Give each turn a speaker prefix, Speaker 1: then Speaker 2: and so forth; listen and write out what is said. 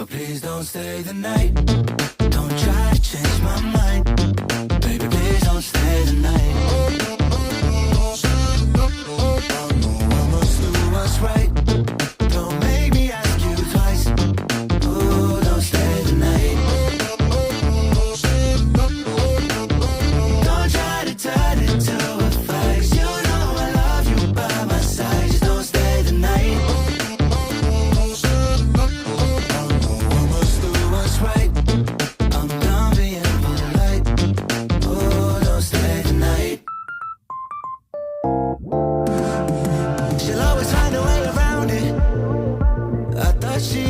Speaker 1: but please don't stay the night. Don't try to change my mind, baby, please don't stay the night. I must do what's right. Don't make me ask you twice. Oh, don't stay the night. Don't try to turn it to a fight. You know I love you by my side. Just don't stay the night. I must do what's right. I'm done being polite. Oh, don't stay the night. She'll always find a way around it. I thought she